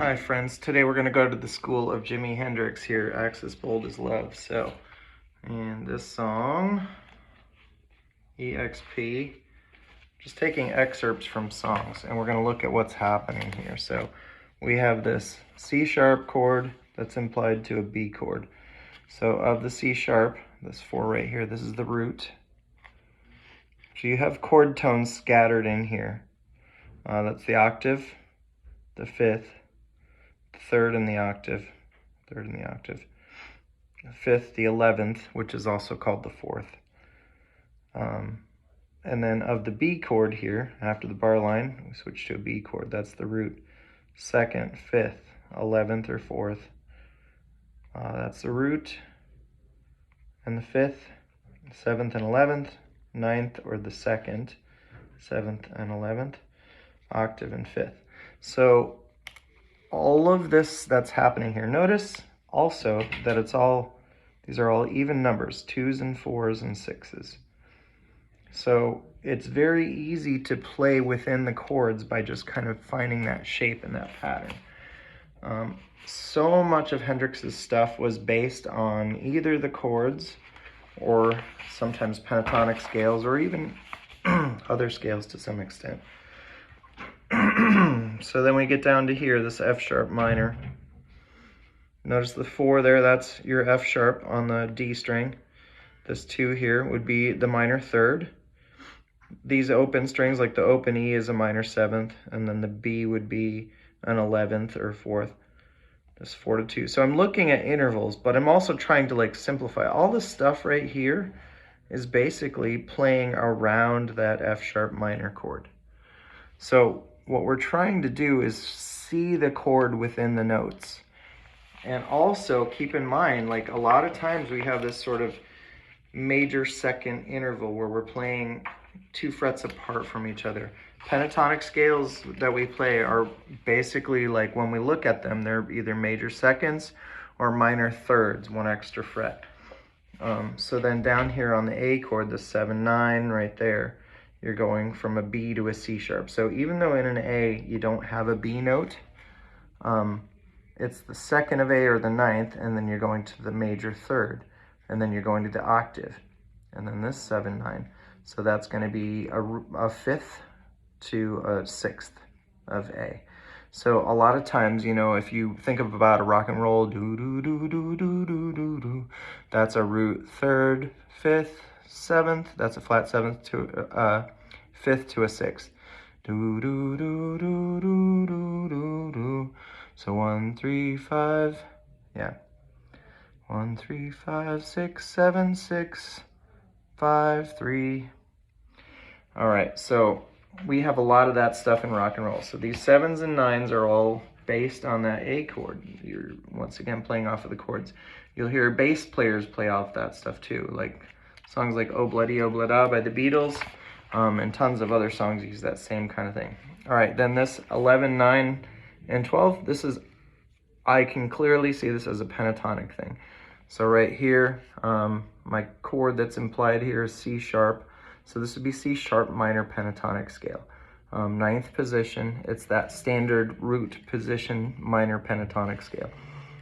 Hi friends, today we're going to go to the school of Jimi Hendrix here, Axis Bold as Love. And this song, EXP, just taking excerpts from songs, and we're going to look at what's happening here. So we have this C sharp chord that's implied to a B chord. So of the C sharp, this 4 right here, this is the root. So you have chord tones scattered in here. That's the octave, the fifth, third in the octave, the fifth, the 11th, which is also called the fourth. And then of the B chord here, after the bar line, we switch to a B chord. That's the root. Second, fifth, 11th or fourth. That's the root. And the fifth, 7th and 11th, 9th or the second, 7th and 11th, octave and fifth. So all of this that's happening here. Notice also that these are all even numbers, 2s and 4s and 6s. So it's very easy to play within the chords by just kind of finding that shape and that pattern. So much of Hendrix's stuff was based on either the chords or sometimes pentatonic scales or even other scales to some extent. So then we get down to here, this F sharp minor. Notice the 4 there, that's your F sharp on the D string. This 2 here would be the minor third. These open strings, like the open E is a minor 7th, and then the B would be an 11th or 4th. This 4 to 2. So I'm looking at intervals, but I'm also trying to like simplify. All this stuff right here is basically playing around that F sharp minor chord. So what we're trying to do is see the chord within the notes. And also keep in mind, like a lot of times we have this sort of major second interval where we're playing 2 frets apart from each other. Pentatonic scales that we play are basically, like when we look at them, they're either major seconds or minor thirds, 1 extra fret. So then down here on the A chord, the 7-9 right there, you're going from a B to a C sharp. So even though in an A you don't have a B note, it's the second of A or the 9th, and then you're going to the major third, and then you're going to the octave, and then this 7-9. So that's going to be a fifth to a 6th of A. So a lot of times, you know, if you think about a rock and roll, do do do do do do do do, that's a root third, fifth, 7th. That's a flat 7th to a 5th to a 6th. Do do do do do do do do. So 1 3 5, yeah. 1 3 5 6 7 6 5 3. All right, so we have a lot of that stuff in rock and roll. So these 7s and 9s are all based on that A chord. You're once again playing off of the chords. You'll hear bass players play off that stuff too, like songs like Oh Bloody Oh Blada by the Beatles, and tons of other songs use that same kind of thing. All right, then this 11, 9, and 12, I can clearly see this as a pentatonic thing. So right here, my chord that's implied here is C sharp. So this would be C sharp minor pentatonic scale. 9th position, it's that standard root position minor pentatonic scale.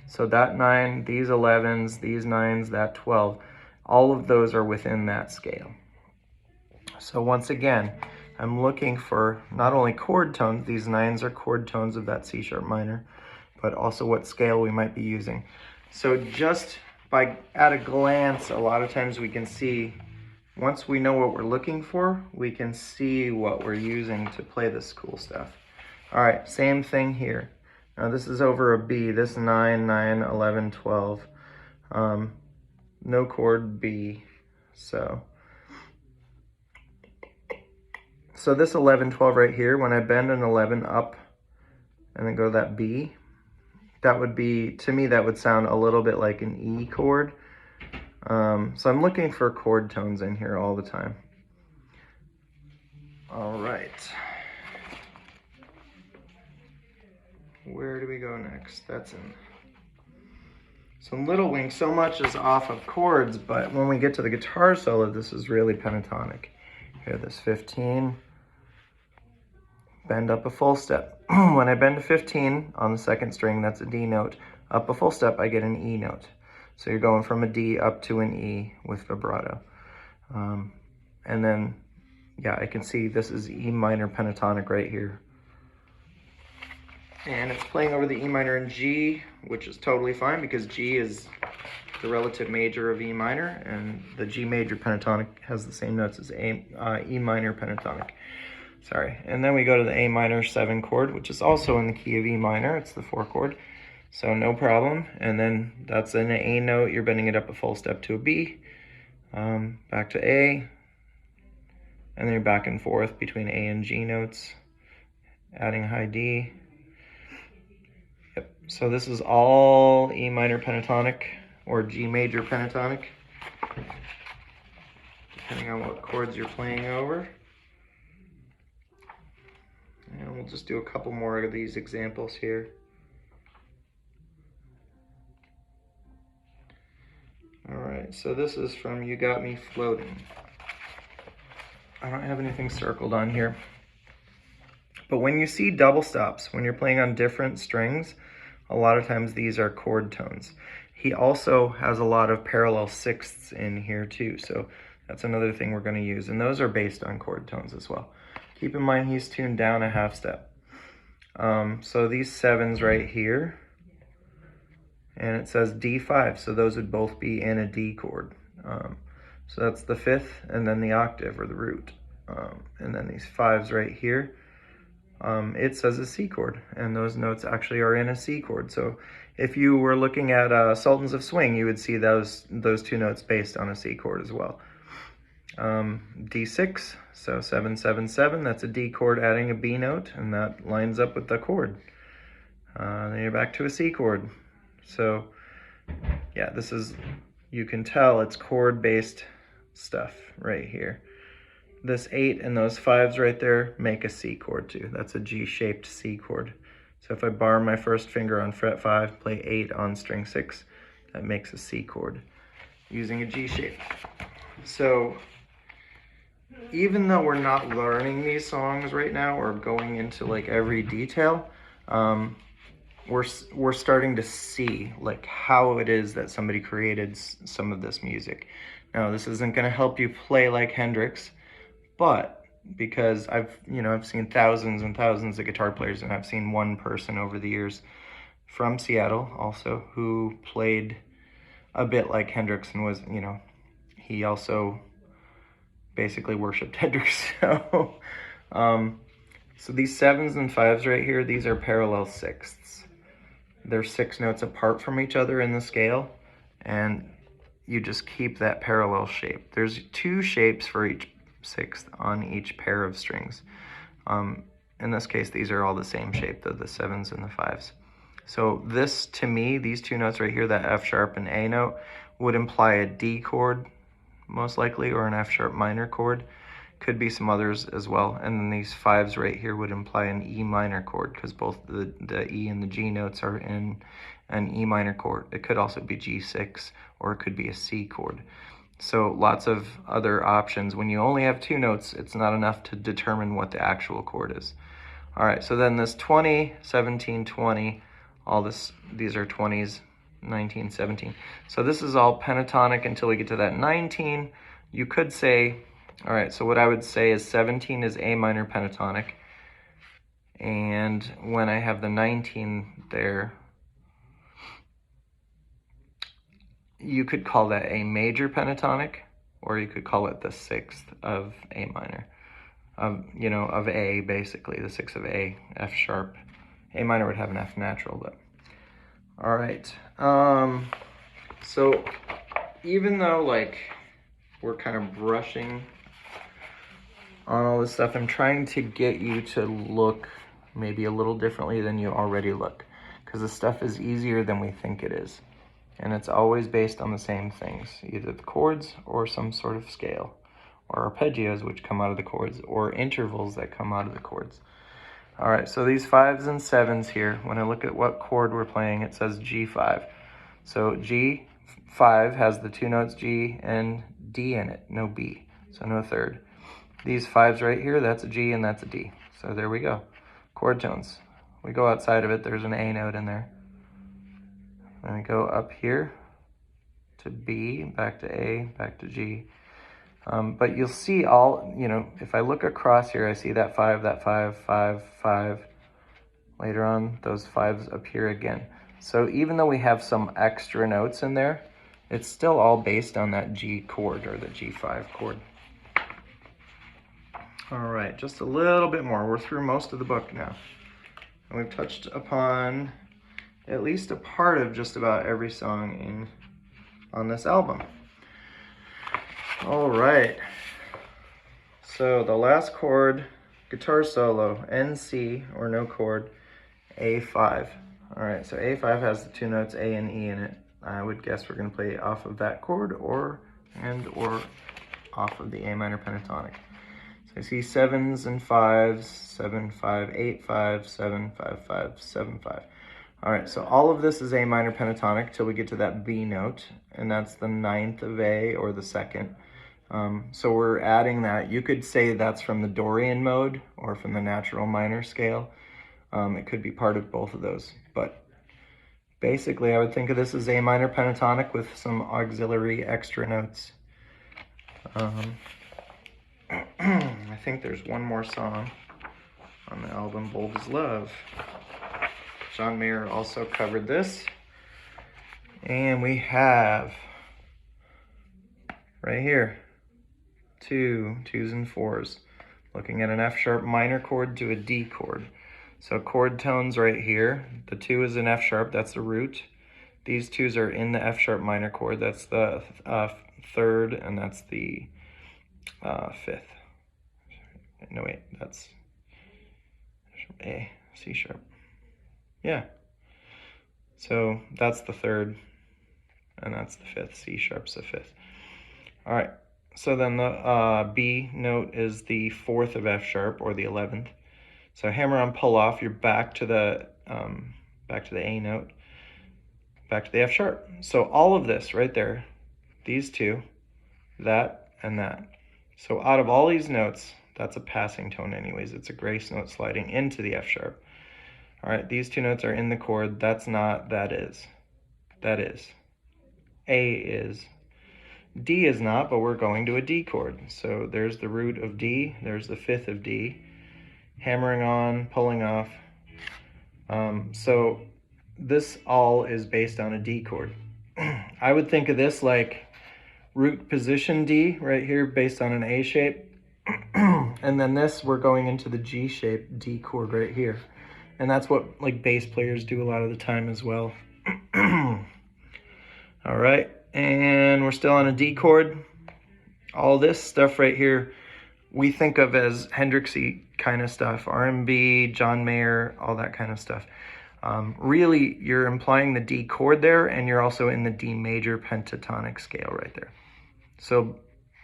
So that 9, these 11s, these 9s, that 12, all of those are within that scale. So once again, I'm looking for not only chord tones, these 9s are chord tones of that C sharp minor, but also what scale we might be using. So just at a glance, a lot of times we can see, once we know what we're looking for, we can see what we're using to play this cool stuff. All right, same thing here. Now this is over a B, this 9, 9, 11, 12. No chord B, so this 11, 12 right here, when I bend an 11 up and then go to that B, that would be, to me, that would sound a little bit like an E chord. So I'm looking for chord tones in here all the time. All right. Where do we go next? That's in. So in Little Wing, so much is off of chords, but when we get to the guitar solo, this is really pentatonic. Here, this 15, bend up a full step. when I bend to 15 on the second string, that's a D note. Up a full step, I get an E note. So you're going from a D up to an E with vibrato. And then, yeah, I can see this is E minor pentatonic right here. And it's playing over the E minor and G, which is totally fine because G is the relative major of E minor, and the G major pentatonic has the same notes as E minor pentatonic. Sorry. And then we go to the A minor 7 chord, which is also in the key of E minor. It's the 4 chord, so no problem. And then that's an A note. You're bending it up a full step to a B, back to A, and then you're back and forth between A and G notes, adding high D. Yep. So this is all E minor pentatonic or G major pentatonic, depending on what chords you're playing over. And we'll just do a couple more of these examples here. All right, so this is from You Got Me Floating. I don't have anything circled on here. But when you see double stops, when you're playing on different strings, a lot of times these are chord tones. He also has a lot of parallel sixths in here too, so that's another thing we're going to use, and those are based on chord tones as well. Keep in mind he's tuned down a half step. So these 7s right here, and it says D5, so those would both be in a D chord. So that's the 5th, and then the octave or the root. And then these 5s right here, it says a C chord, and those notes actually are in a C chord. So if you were looking at Sultans of Swing, you would see those two notes based on a C chord as well. D6, so 7, 7, 7, that's a D chord adding a B note, and that lines up with the chord. Then you're back to a C chord. So yeah, this is, you can tell it's chord-based stuff right here. This 8 and those 5s right there make a C chord too. That's a G-shaped C chord. So if I bar my first finger on fret 5, play 8 on string 6, that makes a C chord using a G shape. So even though we're not learning these songs right now or going into like every detail, we're starting to see like how it is that somebody created some of this music. Now this isn't going to help you play like Hendrix, but because I've seen thousands and thousands of guitar players, and I've seen one person over the years from Seattle also who played a bit like Hendrix and was, he also basically worshipped Hendrix. So, so these 7s and 5s right here, these are parallel sixths. They're 6 notes apart from each other in the scale, and you just keep that parallel shape. There's 2 shapes for each sixth on each pair of strings. In this case, these are all the same shape, the 7s and the 5s. So this, to me, these 2 notes right here, that F sharp and A note, would imply a D chord, most likely, or an F sharp minor chord. Could be some others as well. And then these 5s right here would imply an E minor chord, because both the E and the G notes are in an E minor chord. It could also be G6, or it could be a C chord. So lots of other options. When you only have 2 notes, it's not enough to determine what the actual chord is. All right, so then this 20, 17, 20, these are 20s, 19, 17. So this is all pentatonic until we get to that 19. You could say, all right, so what I would say is 17 is A minor pentatonic. And when I have the 19 there, you could call that A major pentatonic, or you could call it the 6th of A minor, of A, basically, the 6th of A, F sharp. A minor would have an F natural, but. All right, so even though like we're kind of brushing on all this stuff, I'm trying to get you to look maybe a little differently than you already look, because this stuff is easier than we think it is. And it's always based on the same things, either the chords or some sort of scale, or arpeggios which come out of the chords, or intervals that come out of the chords. All right, so these 5s and 7s here, when I look at what chord we're playing, it says G5. So G5 has the 2 notes G and D in it, no B, so no third. These 5s right here, that's a G and that's a D. So there we go, chord tones. We go outside of it, there's an A note in there. Then we go up here to B, back to A, back to G. But you'll see all, you know, if I look across here, I see that 5, 5, 5. Later on, those 5s appear again. So even though we have some extra notes in there, it's still all based on that G chord or the G5 chord. All right, just a little bit more. We're through most of the book now. And we've touched upon at least a part of just about every song on this album. All right, so the last chord, guitar solo, N-C, or no chord, A5. All right, so A5 has the two notes A and E in it. I would guess we're gonna play off of that chord or off of the A minor pentatonic. So I see 7s and 5s, 7, 5, 8, 5, 7, 5, 5, 7, 5. All right, so all of this is A minor pentatonic till we get to that B note, and that's the 9th of A or the 2nd. So we're adding that. You could say that's from the Dorian mode or from the natural minor scale. It could be part of both of those, but basically I would think of this as A minor pentatonic with some auxiliary extra notes. I think there's one more song on the album, Bold as Love. John Mayer also covered this. And we have, right here, 2s and 4s, looking at an F sharp minor chord to a D chord. So chord tones right here. The 2 is an F sharp, that's the root. These 2s are in the F sharp minor chord, that's the 3rd, and that's the 5th. No, wait, that's A, C sharp. Yeah. So that's the 3rd, and that's the 5th. C sharp's the 5th. All right. So then the B note is the 4th of F sharp or the 11th. So hammer on, pull off. You're back to the A note, back to the F sharp. So all of this right there, these two, that and that. So out of all these notes, that's a passing tone anyways. It's a grace note sliding into the F sharp. All right, these two notes are in the chord. That's not, that is. That is. A is. D is not, but we're going to a D chord. So there's the root of D, there's the 5th of D. Hammering on, pulling off. So this all is based on a D chord. I would think of this like root position D right here based on an A shape. And then this, we're going into the G shape D chord right here. And that's what like bass players do a lot of the time as well. All right, and we're still on a D chord. All this stuff right here, we think of as Hendrixy kind of stuff, R&B, John Mayer, all that kind of stuff. Really, you're implying the D chord there, and you're also in the D major pentatonic scale right there. So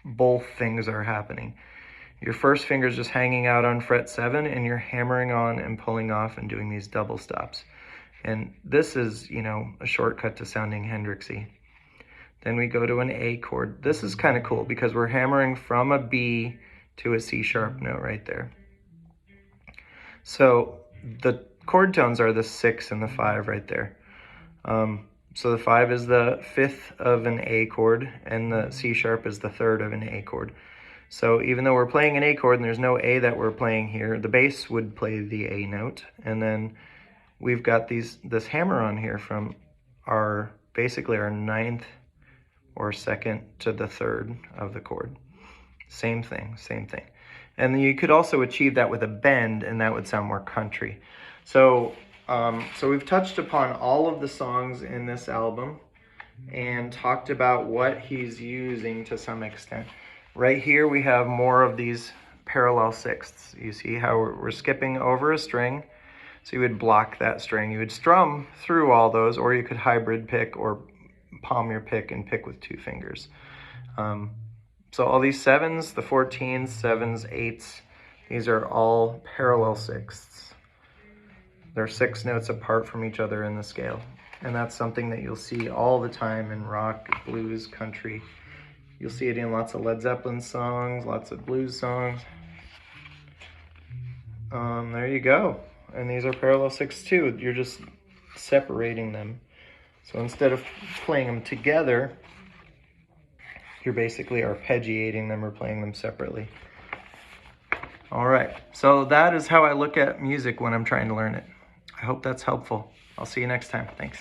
both things are happening. Your first finger is just hanging out on fret 7, and you're hammering on and pulling off and doing these double stops. And this is, you know, a shortcut to sounding Hendrixy. Then we go to an A chord. This is kind of cool because we're hammering from a B to a C sharp note right there. So the chord tones are the 6 and the 5 right there. So the 5 is the 5th of an A chord, and the C sharp is the 3rd of an A chord. So even though we're playing an A chord and there's no A that we're playing here, the bass would play the A note, and then we've got this hammer on here from our basically our 9th or 2nd to the 3rd of the chord. Same thing, same thing. And then you could also achieve that with a bend, and that would sound more country. So, so we've touched upon all of the songs in this album and talked about what he's using to some extent. Right here we have more of these parallel sixths. You see how we're skipping over a string. So you would block that string. You would strum through all those, or you could hybrid pick or palm your pick and pick with 2 fingers. So all these 7s, the 14s, 7s, 8s, these are all parallel sixths. They're 6 notes apart from each other in the scale. And that's something that you'll see all the time in rock, blues, country. You'll see it in lots of Led Zeppelin songs, lots of blues songs. There you go. and these are parallel 6th too. You're just separating them. So instead of playing them together, you're basically arpeggiating them or playing them separately. All right, so that is how I look at music when I'm trying to learn it. I hope that's helpful. I'll see you next time. Thanks.